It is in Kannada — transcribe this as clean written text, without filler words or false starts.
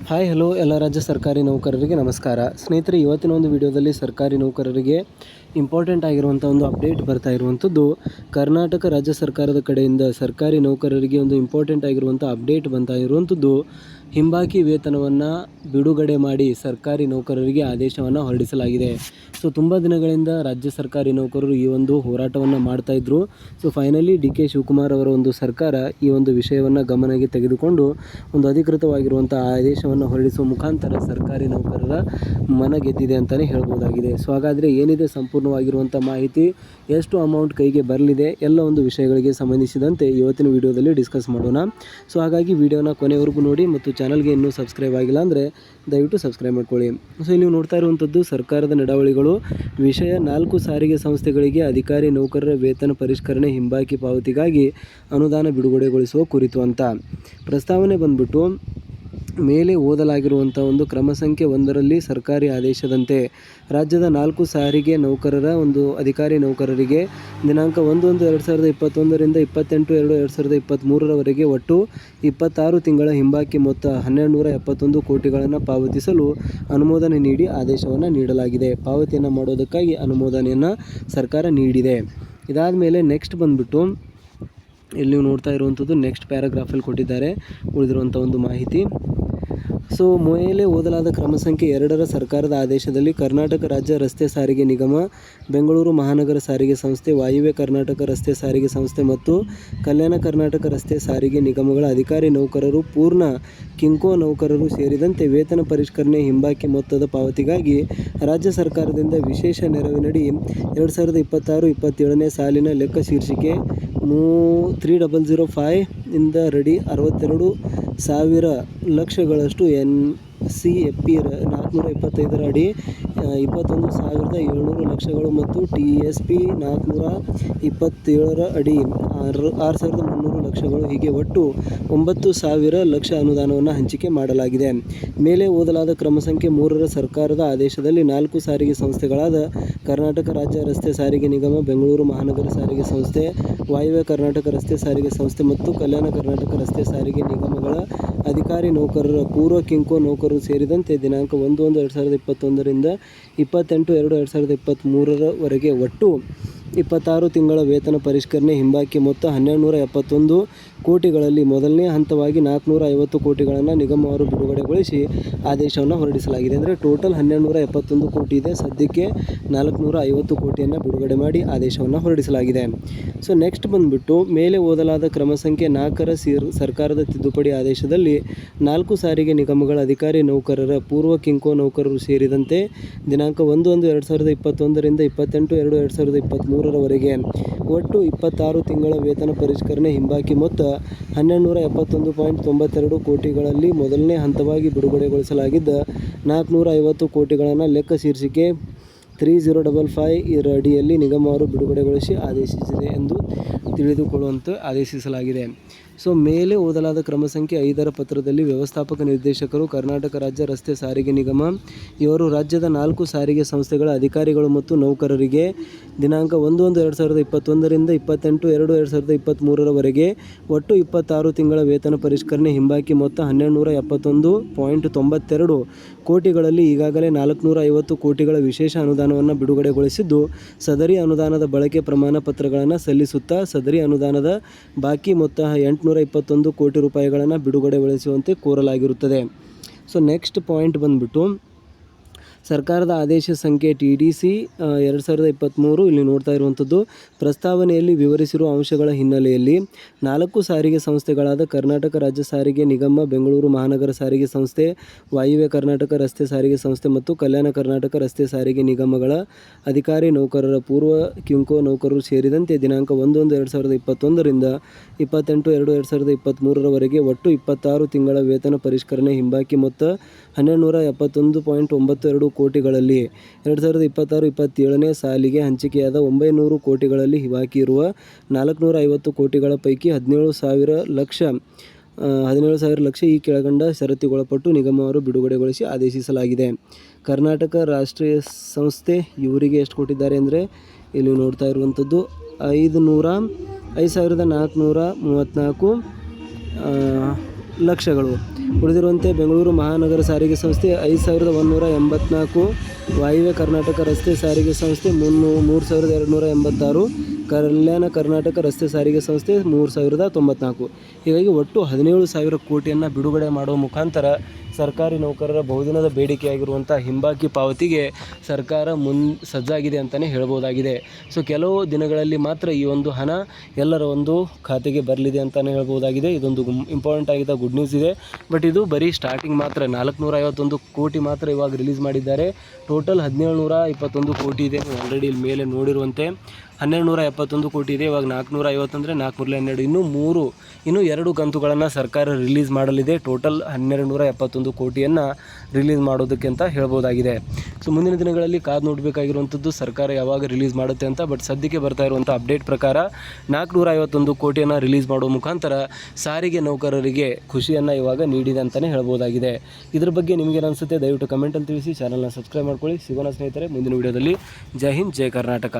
ಹಾಯ್ ಹಲೋ ಎಲ್ಲ ರಾಜ್ಯ ಸರ್ಕಾರಿ ನೌಕರರಿಗೆ ನಮಸ್ಕಾರ. ಸ್ನೇಹಿತರೆ, ಇವತ್ತಿನ ಒಂದು ವಿಡಿಯೋದಲ್ಲಿ ಸರ್ಕಾರಿ ನೌಕರರಿಗೆ ಇಂಪಾರ್ಟೆಂಟ್ ಆಗಿರುವಂಥ ಒಂದು ಅಪ್ಡೇಟ್ ಬರ್ತಾ ಇರುವಂಥದ್ದು ಕರ್ನಾಟಕ ರಾಜ್ಯ ಸರ್ಕಾರದ ಕಡೆಯಿಂದ ಸರ್ಕಾರಿ ನೌಕರರಿಗೆ ಒಂದು ಇಂಪಾರ್ಟೆಂಟ್ ಆಗಿರುವಂಥ ಅಪ್ಡೇಟ್ ಬರ್ತಾ ಇರುವಂಥದ್ದು ಹಿಂಬಾಕಿ ವೇತನವನ್ನು ಬಿಡುಗಡೆ ಮಾಡಿ ಸರ್ಕಾರಿ ನೌಕರರಿಗೆ ಆದೇಶವನ್ನು ಹೊರಡಿಸಲಾಗಿದೆ. ಸೊ ತುಂಬ ದಿನಗಳಿಂದ ರಾಜ್ಯ ಸರ್ಕಾರಿ ನೌಕರರು ಈ ಒಂದು ಹೋರಾಟವನ್ನು ಮಾಡ್ತಾಯಿದ್ರು. So finally DK. ಶಿವಕುಮಾರ್ ಅವರ ಒಂದು ಸರ್ಕಾರ ಈ ಒಂದು ವಿಷಯವನ್ನು ಗಮನಕ್ಕೆ ತೆಗೆದುಕೊಂಡು ಒಂದು ಅಧಿಕೃತವಾಗಿರುವಂಥ ಆದೇಶವನ್ನು ಹೊರಡಿಸುವ ಮುಖಾಂತರ ಸರ್ಕಾರಿ ನೌಕರರ ಮನ ಗೆದ್ದಿದೆ ಅಂತಲೇ ಹೇಳ್ಬೋದಾಗಿದೆ. ಸೊ ಹಾಗಾದರೆ ಏನಿದೆ ಸಂಪೂರ್ಣವಾಗಿರುವಂಥ ಮಾಹಿತಿ, ಎಷ್ಟು ಅಮೌಂಟ್ ಕೈಗೆ ಬರಲಿದೆ, ಎಲ್ಲ ಒಂದು ವಿಷಯಗಳಿಗೆ ಸಂಬಂಧಿಸಿದಂತೆ ಇವತ್ತಿನ ವಿಡಿಯೋದಲ್ಲಿ ಡಿಸ್ಕಸ್ ಮಾಡೋಣ. ಸೊ ಹಾಗಾಗಿ ವಿಡಿಯೋನ ಕೊನೆವರೆಗೂ ನೋಡಿ ಮತ್ತು ಚಾನಲ್ಗೆ ಇನ್ನೂ ಸಬ್ಸ್ಕ್ರೈಬ್ ಆಗಿಲ್ಲ ಅಂದರೆ ದಯವಿಟ್ಟು ಸಬ್ಸ್ಕ್ರೈಬ್ ಮಾಡ್ಕೊಳ್ಳಿ. ಸೊ ಇಲ್ಲಿ ನೋಡ್ತಾ ಇರುವಂಥದ್ದು ಸರ್ಕಾರದ ನಡವಳಿಗಳು ವಿಷಯ 4 ಸಾರಿಗೆ ಸಂಸ್ಥೆಗಳಿಗೆ ಅಧಿಕಾರಿ ನೌಕರರ ವೇತನ ಪರಿಷ್ಕರಣೆ ಹಿಂಬಾಕಿ ಪಾವತಿಗಾಗಿ ಅನುದಾನ ಬಿಡುಗಡೆಗೊಳಿಸುವ ಕುರಿತು ಅಂತ ಪ್ರಸ್ತಾವನೆ ಬಂದ್ಬಿಟ್ಟು ಮೇಲೆ ಓದಲಾಗಿರುವಂಥ ಒಂದು ಕ್ರಮ ಸಂಖ್ಯೆ 1ರಲ್ಲಿ ಸರ್ಕಾರಿ ಆದೇಶದಂತೆ ರಾಜ್ಯದ 4 ಸಾರಿಗೆ ನೌಕರರ ಒಂದು ಅಧಿಕಾರಿ ನೌಕರರಿಗೆ ದಿನಾಂಕ 1/1/2021ರಿಂದ 28/2/2023ರವರೆಗೆ ಒಟ್ಟು 26 ತಿಂಗಳ ಹಿಂಬಾಕಿ ಮೊತ್ತ 1271 ಕೋಟಿಗಳನ್ನು ಪಾವತಿಸಲು ಅನುಮೋದನೆ ನೀಡಿ ಆದೇಶವನ್ನು ನೀಡಲಾಗಿದೆ. ಪಾವತಿಯನ್ನು ಮಾಡೋದಕ್ಕಾಗಿ ಅನುಮೋದನೆಯನ್ನು ಸರ್ಕಾರ ನೀಡಿದೆ. ಇದಾದ ಮೇಲೆ ನೆಕ್ಸ್ಟ್ ಬಂದ್ಬಿಟ್ಟು ಇಲ್ಲಿ ನೀವು ನೋಡ್ತಾ ಇರುವಂಥದ್ದು ನೆಕ್ಸ್ಟ್ ಪ್ಯಾರಾಗ್ರಾಫಲ್ಲಿ ಕೊಟ್ಟಿದ್ದಾರೆ ಉಳಿದಿರುವಂಥ ಒಂದು ಮಾಹಿತಿ. ಸೊ ಮೇಲೆ ಓದಲಾದ ಕ್ರಮ ಸಂಖ್ಯೆ 2ರ ಸರ್ಕಾರದ ಆದೇಶದಲ್ಲಿ ಕರ್ನಾಟಕ ರಾಜ್ಯ ರಸ್ತೆ ಸಾರಿಗೆ ನಿಗಮ, ಬೆಂಗಳೂರು ಮಹಾನಗರ ಸಾರಿಗೆ ಸಂಸ್ಥೆ, ವಾಯುವ್ಯ ಕರ್ನಾಟಕ ರಸ್ತೆ ಸಾರಿಗೆ ಸಂಸ್ಥೆ ಮತ್ತು ಕಲ್ಯಾಣ ಕರ್ನಾಟಕ ರಸ್ತೆ ಸಾರಿಗೆ ನಿಗಮಗಳ ಅಧಿಕಾರಿ ನೌಕರರು, ಪೂರ್ಣ ಕಿಂಕೋ ನೌಕರರು ಸೇರಿದಂತೆ ವೇತನ ಪರಿಷ್ಕರಣೆ ಹಿಂಬಾಕಿ ಮೊತ್ತದ ಪಾವತಿಗಾಗಿ ರಾಜ್ಯ ಸರ್ಕಾರದಿಂದ ವಿಶೇಷ ನೆರವಿನಡಿ 2026-27ನೇ ಸಾಲಿನ ಲೆಕ್ಕ ಶೀರ್ಷಿಕೆ 3005 ಇಂದ ರಡಿ 62,000 ಲಕ್ಷಗಳಷ್ಟು NCFP 425ರ ಅಡಿ 21,700 ಲಕ್ಷಗಳು ಮತ್ತು TSP 427ರ ಅಡಿ 6,300 ಲಕ್ಷಗಳು ಹೀಗೆ ಒಟ್ಟು 9,000 ಲಕ್ಷ ಅನುದಾನವನ್ನು ಹಂಚಿಕೆ ಮಾಡಲಾಗಿದೆ. ಮೇಲೆ ಓದಲಾದ ಕ್ರಮ ಸಂಖ್ಯೆ 3ರ ಸರ್ಕಾರದ ಆದೇಶದಲ್ಲಿ 4 ಸಾರಿಗೆ ಸಂಸ್ಥೆಗಳಾದ ಕರ್ನಾಟಕ ರಾಜ್ಯ ರಸ್ತೆ ಸಾರಿಗೆ ನಿಗಮ, ಬೆಂಗಳೂರು ಮಹಾನಗರ ಸಾರಿಗೆ ಸಂಸ್ಥೆ, ವಾಯುವ್ಯ ಕರ್ನಾಟಕ ರಸ್ತೆ ಸಾರಿಗೆ ಸಂಸ್ಥೆ ಮತ್ತು ಕಲ್ಯಾಣ ಕರ್ನಾಟಕ ರಸ್ತೆ ಸಾರಿಗೆ ನಿಗಮಗಳ ಅಧಿಕಾರಿ ನೌಕರರ, ಪೂರ್ವ ಕಿಂಕೋ ನೌಕರರು ಸೇರಿದಂತೆ ದಿನಾಂಕ 1/1/2021ರಿಂದ 28/2/2023ರವರೆಗೆ ಒಟ್ಟು 26 ತಿಂಗಳ ವೇತನ ಪರಿಷ್ಕರಣೆ ಹಿಂಬಾಕಿ ಮೊತ್ತ 1271 ಕೋಟಿಗಳಲ್ಲಿ ಮೊದಲನೇ ಹಂತವಾಗಿ 450 ಕೋಟಿಗಳನ್ನು ನಿಗಮವಾರು ಬಿಡುಗಡೆಗೊಳಿಸಿ ಆದೇಶವನ್ನು ಹೊರಡಿಸಲಾಗಿದೆ. ಅಂದರೆ ಟೋಟಲ್ 1271 ಕೋಟಿ ಇದೆ. ಸದ್ಯಕ್ಕೆ 450 ಕೋಟಿಯನ್ನು ಬಿಡುಗಡೆ ಮಾಡಿ ಆದೇಶವನ್ನು ಹೊರಡಿಸಲಾಗಿದೆ. ಸೊ ನೆಕ್ಸ್ಟ್ ಬಂದುಬಿಟ್ಟು ಮೇಲೆ ಓದಲಾದ ಕ್ರಮ ಸಂಖ್ಯೆ 4ರ ಸರ್ಕಾರದ ತಿದ್ದುಪಡಿ ಆದೇಶದಲ್ಲಿ 4 ಸಾರಿಗೆ ನಿಗಮಗಳ ಅಧಿಕಾರಿ ನೌಕರರ, ಪೂರ್ವ ಕಿಂಕೋ ನೌಕರರು ಸೇರಿದಂತೆ ದಿನಾಂಕ 1/1/2021ರಿಂದ 28/2/2023ರವರೆಗೆ ಒಟ್ಟು 26 ತಿಂಗಳ ವೇತನ ಪರಿಷ್ಕರಣೆ ಹಿಂಬಾಕಿ ಮೊತ್ತ 1271.92 ಕೋಟಿಗಳಲ್ಲಿ ಮೊದಲನೇ ಹಂತವಾಗಿ ಬಿಡುಗಡೆಗೊಳಿಸಲಾಗಿದ್ದ 450 ಕೋಟಿಗಳನ್ನು ಲೆಕ್ಕ ಶೀರ್ಷಿಕೆ 3055 ಅಡಿಯಲ್ಲಿ ನಿಗಮವಾರು ಬಿಡುಗಡೆಗೊಳಿಸಿ ಆದೇಶಿಸಿದೆ ಎಂದು ತಿಳಿದುಕೊಳ್ಳುವಂತೆ ಆದೇಶಿಸಲಾಗಿದೆ. ಸೊ ಮೇಲೆ ಓದಲಾದ ಕ್ರಮ ಸಂಖ್ಯೆ 5ರ ಪತ್ರದಲ್ಲಿ ವ್ಯವಸ್ಥಾಪಕ ನಿರ್ದೇಶಕರು, ಕರ್ನಾಟಕ ರಾಜ್ಯ ರಸ್ತೆ ಸಾರಿಗೆ ನಿಗಮ ಇವರು ರಾಜ್ಯದ 4 ಸಾರಿಗೆ ಸಂಸ್ಥೆಗಳ ಅಧಿಕಾರಿಗಳು ಮತ್ತು ನೌಕರರಿಗೆ ದಿನಾಂಕ 1/1/2021ರಿಂದ 28/2/2023ರವರೆಗೆ ಒಟ್ಟು 26 ತಿಂಗಳ ವೇತನ ಪರಿಷ್ಕರಣೆ ಹಿಂಬಾಕಿ ಮೊತ್ತ 1271.92 ಕೋಟಿಗಳಲ್ಲಿ ಈಗಾಗಲೇ 450 ಕೋಟಿಗಳ ವಿಶೇಷ ಅನುದಾನವನ್ನು ಬಿಡುಗಡೆಗೊಳಿಸಿದ್ದು, ಸದರಿ ಅನುದಾನದ ಬಳಕೆ ಪ್ರಮಾಣ ಪತ್ರಗಳನ್ನು ಸಲ್ಲಿಸುತ್ತಾ ಸದರಿ ಅನುದಾನದ ಬಾಕಿ ಮೊತ್ತ 821 ಕೋಟಿ ರೂಪಾಯಿಗಳನ್ನು ಬಿಡುಗಡೆಗೊಳಿಸುವಂತೆ ಕೋರಲಾಗಿರುತ್ತದೆ. ಸೊ ನೆಕ್ಸ್ಟ್ ಪಾಯಿಂಟ್ ಬಂದ್ಬಿಟ್ಟು ಸರ್ಕಾರದ ಆದೇಶ ಸಂಖ್ಯೆ TDC 2023 ಇಲ್ಲಿ ನೋಡ್ತಾ ಇರುವಂಥದ್ದು ಪ್ರಸ್ತಾವನೆಯಲ್ಲಿ ವಿವರಿಸಿರುವ ಅಂಶಗಳ ಹಿನ್ನೆಲೆಯಲ್ಲಿ 4 ಸಾರಿಗೆ ಸಂಸ್ಥೆಗಳಾದ ಕರ್ನಾಟಕ ರಾಜ್ಯ ಸಾರಿಗೆ ನಿಗಮ, ಬೆಂಗಳೂರು ಮಹಾನಗರ ಸಾರಿಗೆ ಸಂಸ್ಥೆ, ವಾಯುವ್ಯ ಕರ್ನಾಟಕ ರಸ್ತೆ ಸಾರಿಗೆ ಸಂಸ್ಥೆ ಮತ್ತು ಕಲ್ಯಾಣ ಕರ್ನಾಟಕ ರಸ್ತೆ ಸಾರಿಗೆ ನಿಗಮಗಳ ಅಧಿಕಾರಿ ನೌಕರರ, ಪೂರ್ವ ಕಿಂಕೋ ನೌಕರರು ಸೇರಿದಂತೆ ದಿನಾಂಕ 1/1/2021ರಿಂದ 28/2/2023ರವರೆಗೆ ಒಟ್ಟು 26 ತಿಂಗಳ ವೇತನ ಪರಿಷ್ಕರಣೆ ಹಿಂಬಾಕಿ ಮೊತ್ತ 1271.92 ಕೋಟಿಗಳಲ್ಲಿ 2026-27ನೇ ಸಾಲಿಗೆ ಹಂಚಿಕೆಯಾದ 900 ಕೋಟಿಗಳಲ್ಲಿ ಬಾಕಿ ಇರುವ 450 ಕೋಟಿಗಳ ಪೈಕಿ 17,000 ಲಕ್ಷ ಈ ಕೆಳಕಂಡ ಷರತ್ತಿಗೊಳಪಟ್ಟು ನಿಗಮವಾರು ಬಿಡುಗಡೆಗೊಳಿಸಿ ಆದೇಶಿಸಲಾಗಿದೆ. ಕರ್ನಾಟಕ ರಾಷ್ಟ್ರೀಯ ಸಂಸ್ಥೆ ಇವರಿಗೆ ಎಷ್ಟು ಕೊಟ್ಟಿದ್ದಾರೆ ಅಂದರೆ ಇಲ್ಲಿ ನೋಡ್ತಾ ಇರುವಂಥದ್ದು 5,434 ಲಕ್ಷಗಳು. ಉಳಿದಿರುವಂತೆ ಬೆಂಗಳೂರು ಮಹಾನಗರ ಸಾರಿಗೆ ಸಂಸ್ಥೆ 5184, ವಾಯುವ್ಯ ಕರ್ನಾಟಕ ರಸ್ತೆ ಸಾರಿಗೆ ಸಂಸ್ಥೆ 3286, ಕಲ್ಯಾಣ ಕರ್ನಾಟಕ ರಸ್ತೆ ಸಾರಿಗೆ ಸಂಸ್ಥೆ 3094. ಹೀಗಾಗಿ ಒಟ್ಟು 17,000 ಕೋಟಿಯನ್ನು ಬಿಡುಗಡೆ ಮಾಡುವ ಮುಖಾಂತರ ಸರ್ಕಾರಿ ನೌಕರರ ಬಹುದಿನದ ಬೇಡಿಕೆಯಾಗಿರುವಂಥ ಹಿಂಬಾಕಿ ಪಾವತಿಗೆ ಸರ್ಕಾರ ಸಜ್ಜಾಗಿದೆ ಅಂತಲೇ ಹೇಳ್ಬೋದಾಗಿದೆ. ಸೊ ಕೆಲವು ದಿನಗಳಲ್ಲಿ ಮಾತ್ರ ಈ ಒಂದು ಹಣ ಎಲ್ಲರ ಒಂದು ಖಾತೆಗೆ ಬರಲಿದೆ ಅಂತಲೇ ಹೇಳ್ಬೋದಾಗಿದೆ. ಇದೊಂದು ಇಂಪಾರ್ಟೆಂಟ್ ಆಗಿದ್ದ ಗುಡ್ ನ್ಯೂಸ್ ಇದೆ. ಬಟ್ ಇದು ಬರೀ ಸ್ಟಾರ್ಟಿಂಗ್ ಮಾತ್ರ 451 ಕೋಟಿ ಮಾತ್ರ ಇವಾಗ ರಿಲೀಸ್ ಮಾಡಿದ್ದಾರೆ. ಟೋಟಲ್ 1721 ಕೋಟಿ ಇದೆ. ನೀವು ಆಲ್ರೆಡಿ ಇಲ್ಲಿ ಮೇಲೆ ನೋಡಿರುವಂತೆ 1271 ಕೋಟಿ ಇದೆ. ಇವಾಗ 450 ಅಂದರೆ 412, ಇನ್ನೂ 2 ಕಂತುಗಳನ್ನು ಸರ್ಕಾರ ರಿಲೀಸ್ ಮಾಡಲಿದೆ. ಟೋಟಲ್ 1271 ಕೋಟಿಯನ್ನು ರಿಲೀಸ್ ಮಾಡೋದಕ್ಕೆ ಅಂತ ಹೇಳ್ಬೋದಾಗಿದೆ. ಸೊ ಮುಂದಿನ ದಿನಗಳಲ್ಲಿ ಕಾದು ನೋಡಬೇಕಾಗಿರುವಂಥದ್ದು ಸರ್ಕಾರ ಯಾವಾಗ ರಿಲೀಸ್ ಮಾಡುತ್ತೆ ಅಂತ. ಬಟ್ ಸದ್ಯಕ್ಕೆ ಬರ್ತಾ ಇರುವಂಥ ಅಪ್ಡೇಟ್ ಪ್ರಕಾರ 451 ಕೋಟಿಯನ್ನು ರಿಲೀಸ್ ಮಾಡುವ ಮುಖಾಂತರ ಸಾರಿಗೆ ನೌಕರರಿಗೆ ಖುಷಿಯನ್ನು ಇವಾಗ ನೀಡಿದೆ ಅಂತಲೇ ಹೇಳ್ಬೋದಾಗಿದೆ. ಇದ್ರ ಬಗ್ಗೆ ನಿಮಗೇನು ಅನಿಸುತ್ತೆ ದಯವಿಟ್ಟು ಕಮೆಂಟಲ್ಲಿ ತಿಳಿಸಿ. ಚಾನಲ್ನ ಸಬ್ಸ್ಕ್ರೈಬ್ ಮಾಡ್ಕೊಳ್ಳಿ. ಸಿಗೋಣ ಸ್ನೇಹಿತರೆ ಮುಂದಿನ ವೀಡಿಯೋದಲ್ಲಿ. ಜೈ ಹಿಂದ್, ಜೈ ಕರ್ನಾಟಕ.